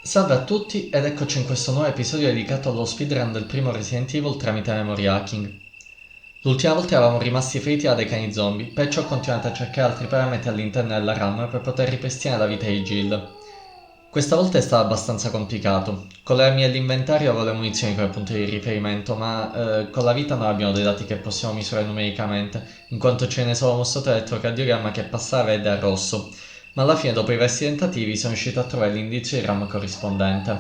Salve a tutti ed eccoci in questo nuovo episodio dedicato allo speedrun del primo Resident Evil tramite memory hacking. L'ultima volta eravamo rimasti feriti da dei cani zombie, perciò ho continuato a cercare altri parametri all'interno della RAM per poter ripristinare la vita di Jill. Questa volta è stato abbastanza complicato. Con le armi dell'inventario avevo le munizioni come punto di riferimento, ma con la vita non abbiamo dei dati che possiamo misurare numericamente, in quanto ce ne solo mostrato l'elettrocardiogramma che passa da verde a rosso, ma alla fine dopo i diversi tentativi sono riuscito a trovare l'indizio di RAM corrispondente.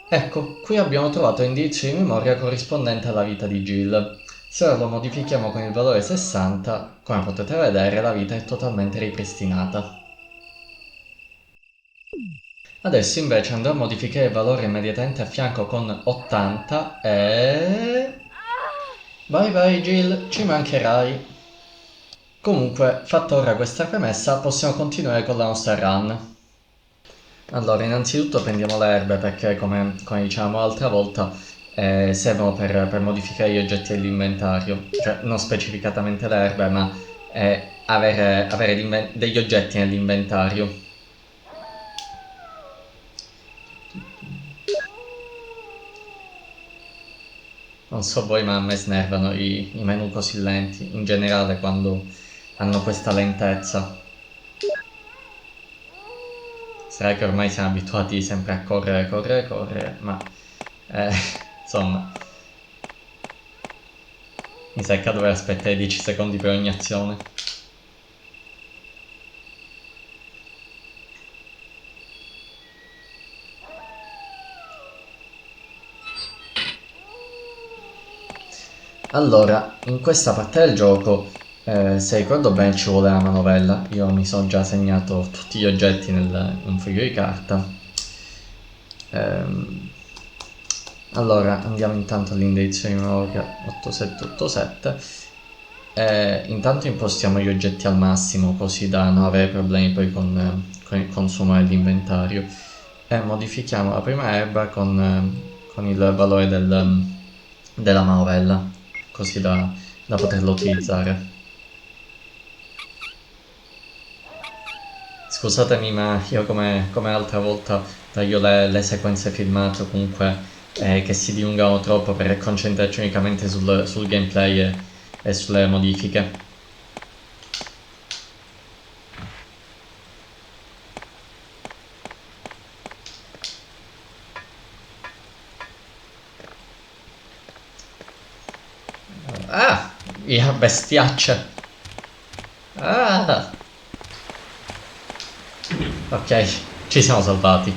Ecco, qui abbiamo trovato l'indizio di memoria corrispondente alla vita di Jill. Se ora lo modifichiamo con il valore 60, come potete vedere la vita è totalmente ripristinata. Adesso invece andrò a modificare il valore immediatamente a fianco con 80 e... Vai vai Jill, ci mancherai. Comunque, fatta ora questa premessa, possiamo continuare con la nostra run. Allora, innanzitutto prendiamo le erbe perché, come dicevamo l'altra volta, servono per modificare gli oggetti dell'inventario. Cioè, non specificatamente le erbe, ma avere degli oggetti nell'inventario. Non so voi, ma a me snervano i menu così lenti, in generale quando hanno questa lentezza. Sarà che ormai siamo abituati sempre a correre, correre, correre, ma eh, insomma, mi secca dover aspettare 10 secondi per ogni azione. Allora, in questa parte del gioco, se ricordo bene, ci vuole la manovella. Io mi sono già segnato tutti gli oggetti in un foglio di carta. Ehm, allora, andiamo intanto all'indirizzo di memoria 8787. Intanto impostiamo gli oggetti al massimo, così da non avere problemi poi con il consumo dell'inventario. E modifichiamo la prima erba con il valore della manovella, così da poterlo utilizzare. Scusatemi, ma io come l'altra volta taglio le sequenze filmate o comunque che si dilungano troppo per concentrarci unicamente sul gameplay e sulle modifiche. Ah! Via, bestiacce! Ah! Ok, ci siamo salvati.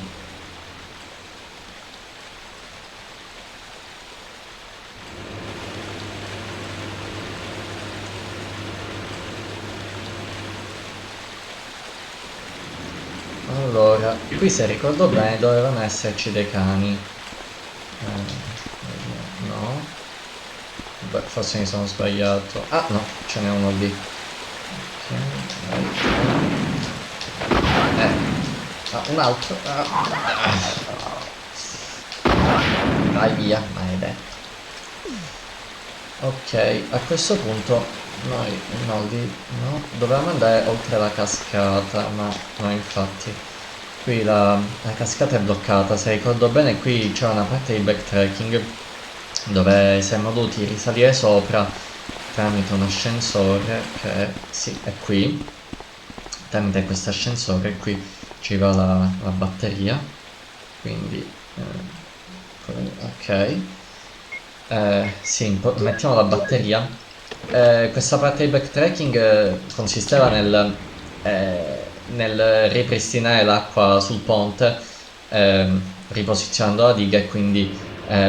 Allora, qui se ricordo bene dovevano esserci dei cani. No. Beh, forse mi sono sbagliato. Ah no, ce n'è uno lì. Ok, un altro. Vai via, maledetto. Ok, a questo punto noi no, lì, no, dovevamo andare oltre la cascata, ma no, infatti qui la cascata è bloccata. Se ricordo bene qui c'è una parte di backtracking dove siamo dovuti risalire sopra tramite un ascensore che sì, è qui. Tramite questo ascensore qui ci va la batteria, quindi ok. Sì, mettiamo la batteria. Questa parte di backtracking consisteva nel ripristinare l'acqua sul ponte, riposizionando la diga e quindi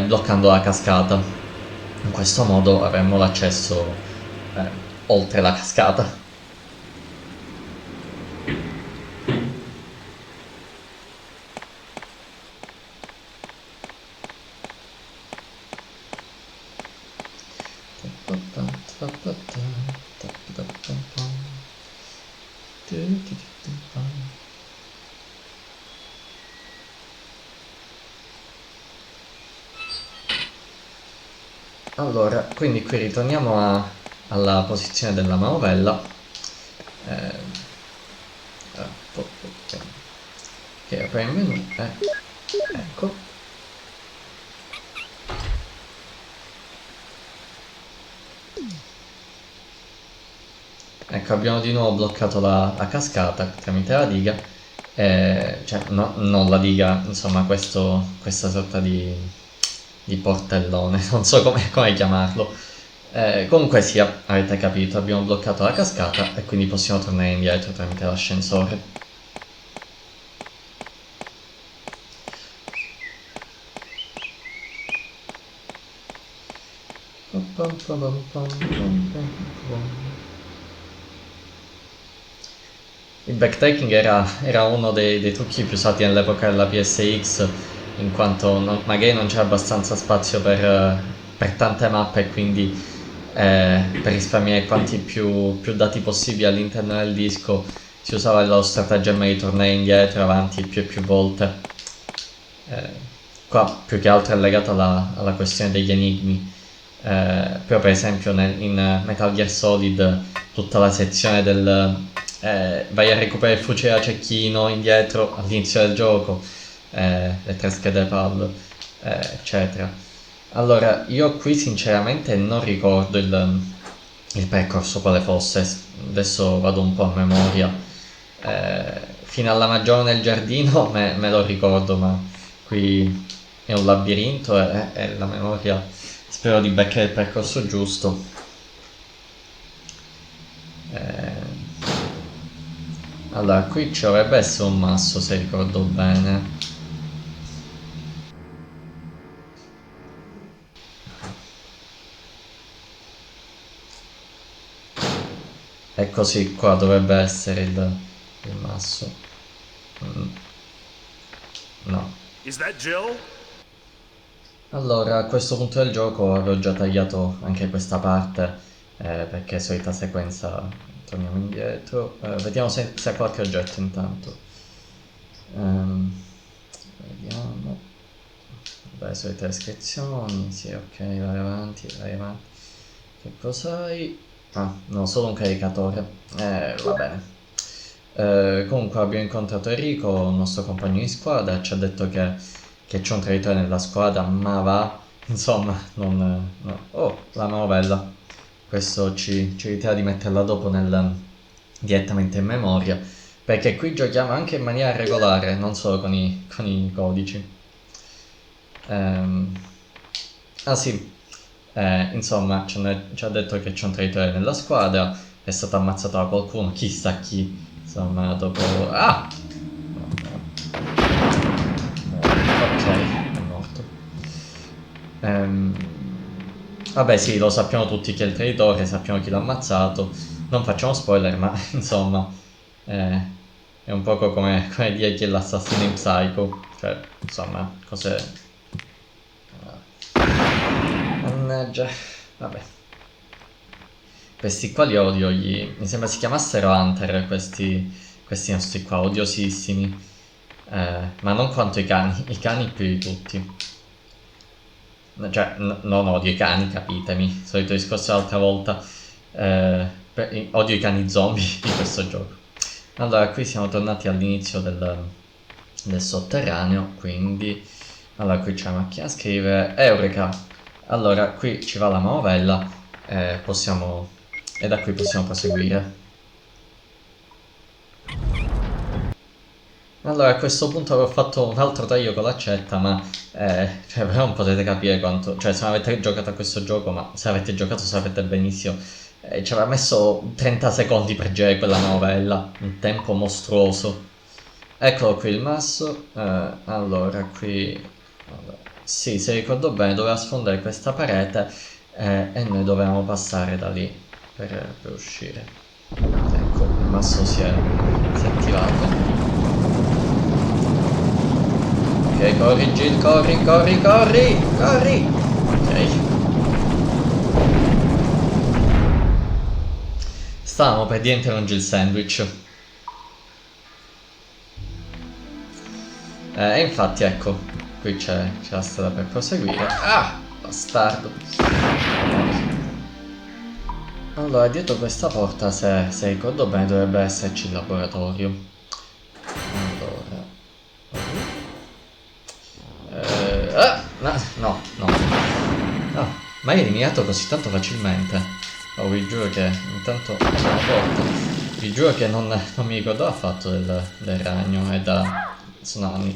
bloccando la cascata. In questo modo avremmo l'accesso eh, oltre la cascata. Allora, quindi qui ritorniamo alla posizione della manovella. Eh, Ok, apriamo il menu. Ecco. Ecco, abbiamo di nuovo bloccato la cascata tramite la diga. Cioè, non la diga, insomma, questa sorta di portellone, non so come chiamarlo. Comunque sia, avete capito, abbiamo bloccato la cascata e quindi possiamo tornare indietro tramite l'ascensore. Il backtracking era uno dei trucchi più usati nell'epoca della PSX, in quanto magari non c'era abbastanza spazio per tante mappe e quindi per risparmiare quanti più dati possibili all'interno del disco si usava lo stratagemma di tornare indietro e avanti più e più volte. Qua più che altro è legato alla questione degli enigmi. Però per esempio in Metal Gear Solid tutta la sezione del vai a recuperare il fucile a cecchino indietro all'inizio del gioco, le 3 schede PAL, eccetera. Allora, io qui sinceramente non ricordo il percorso quale fosse, adesso vado un po' a memoria. Fino alla magione nel giardino me lo ricordo, ma qui è un labirinto e la memoria spero di beccare il percorso giusto. Allora, qui ci dovrebbe essere un masso se ricordo bene. E così qua dovrebbe essere il masso. No. Is that Jill? Allora, a questo punto del gioco avevo già tagliato anche questa parte, perché solita sequenza, torniamo indietro, vediamo se ha qualche oggetto intanto. Vediamo, beh, solite descrizioni, sì, ok, vai avanti, vai avanti. Che cos'hai? Ah, no, solo un caricatore, va bene. Comunque abbiamo incontrato Enrico, il nostro compagno di squadra, ci ha detto che c'è un traditore nella squadra, ma va, insomma, non... no. Oh, la manovella. Questo ci ritira di metterla dopo direttamente in memoria, perché qui giochiamo anche in maniera regolare, non solo con i codici. Ah sì, insomma, ci ha detto che c'è un traditore nella squadra, è stato ammazzato da qualcuno, chissà chi, insomma, dopo... Ah! Ok, è morto. Vabbè sì, lo sappiamo tutti chi è il traditore, sappiamo chi l'ha ammazzato, non facciamo spoiler, ma insomma, è un poco come dire chi è l'assassino in Psycho, cioè, insomma, cose... Mannaggia, vabbè. Questi qua li odio, mi sembra si chiamassero Hunter, questi nostri qua, odiosissimi. Ma non quanto i cani più di tutti. Cioè, non odio i cani, capitemi, solito discorso dell'altra volta. Odio i cani zombie di questo gioco. Allora, qui siamo tornati all'inizio del sotterraneo, quindi... Allora, qui c'è la macchina a scrivere. Eureka! Allora, qui ci va la manovella, possiamo... e da qui possiamo proseguire. Allora, a questo punto avevo fatto un altro taglio con l'accetta, ma cioè, però non potete capire quanto... Cioè, se non avete giocato a questo gioco, ma se avete giocato sapete benissimo, ci aveva messo 30 secondi per girare quella manovella, un tempo mostruoso. Eccolo qui il masso, allora qui... Allora, sì, se ricordo bene doveva sfondare questa parete e noi dovevamo passare da lì per uscire. Ecco, il masso si è attivato. Ok, corri Jill, corri, corri, corri, corri! Ok. Stavamo per diventare un Jill sandwich. E infatti ecco, qui c'è la strada per proseguire. Ah! Bastardo. Allora, dietro questa porta, se ricordo bene, dovrebbe esserci il laboratorio. Allora... Hai eliminato così tanto facilmente. Oh, vi giuro che intanto vi giuro che non mi ricordavo affatto del ragno. E sono anni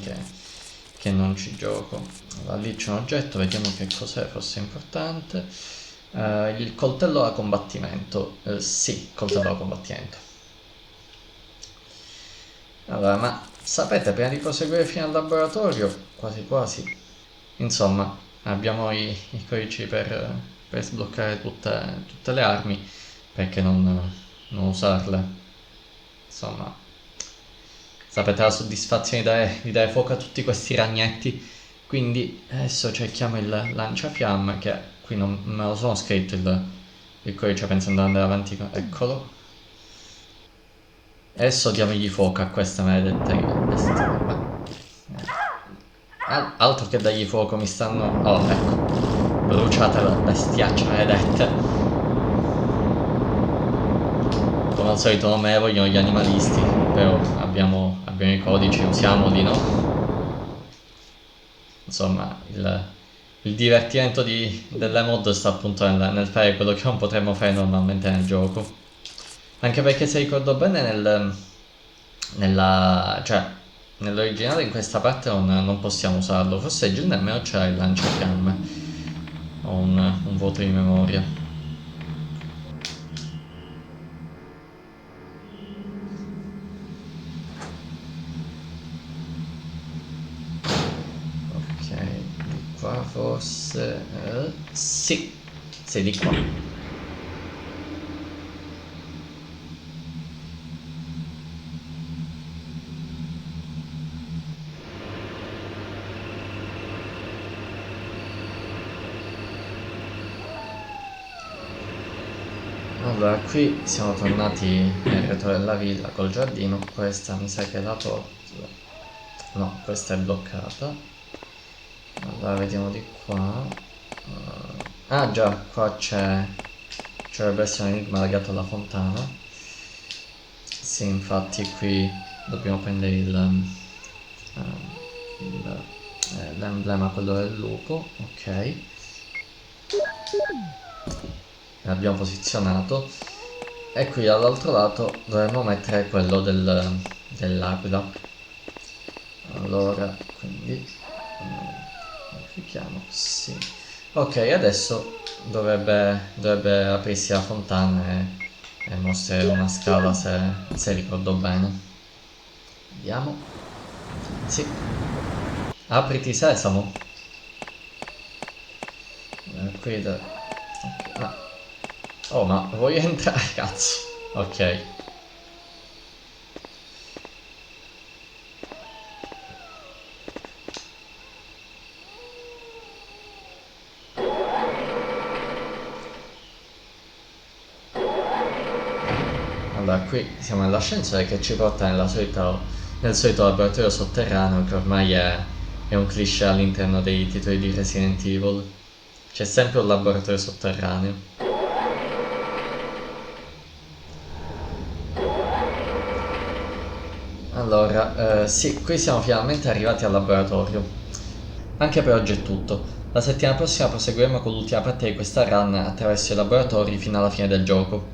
che non ci gioco. Allora, lì c'è un oggetto, vediamo che cos'è, forse importante. Il coltello da combattimento. Sì, coltello da combattimento. Allora, ma sapete, prima di proseguire fino al laboratorio, quasi quasi, insomma, abbiamo i codici per sbloccare tutte le armi, perché non usarle? Insomma, sapete la soddisfazione di dare fuoco a tutti questi ragnetti. Quindi adesso cerchiamo il lanciafiamme, che qui non me lo sono scritto il codice pensando di andare avanti eccolo. Adesso diamogli fuoco a queste maledette bestie. Altro che dargli fuoco, mi stanno... Oh, ecco. Bruciate le bestiacce maledette. Come al solito non me ne vogliono gli animalisti, però abbiamo i codici, usiamoli, no? Insomma, il divertimento delle mod sta appunto nel fare quello che non potremmo fare normalmente nel gioco. Anche perché se ricordo bene nell'originale in questa parte non possiamo usarlo. Forse giù nemmeno c'era il lanciafiamme. Ho un vuoto di memoria. Ok, di qua forse... sì, sei di qua. Allora, qui siamo tornati nel retro della villa col giardino. Questa mi sa che è la porta. No, questa è bloccata. Allora, vediamo di qua. Ah già, qua dovrebbe essere un enigma legato alla fontana. Sì, infatti qui dobbiamo prendere l'emblema, quello del lupo. Ok. L'abbiamo posizionato. E qui dall'altro lato dovremmo mettere quello dell'aquila. Allora, quindi clicchiamo, sì. Ok, adesso dovrebbe aprirsi la fontana e mostrare una scala se ricordo bene. Vediamo. Sì. Apriti sesamo. Qui no. Oh, ma voglio entrare, cazzo. Ok. Allora, qui siamo nell'ascensore che ci porta nel solito laboratorio sotterraneo, che ormai è un cliché all'interno dei titoli di Resident Evil. C'è sempre un laboratorio sotterraneo. Allora, sì, qui siamo finalmente arrivati al laboratorio. Anche per oggi è tutto. La settimana prossima proseguiremo con l'ultima parte di questa run attraverso i laboratori fino alla fine del gioco.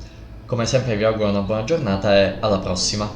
Come sempre vi auguro una buona giornata e alla prossima.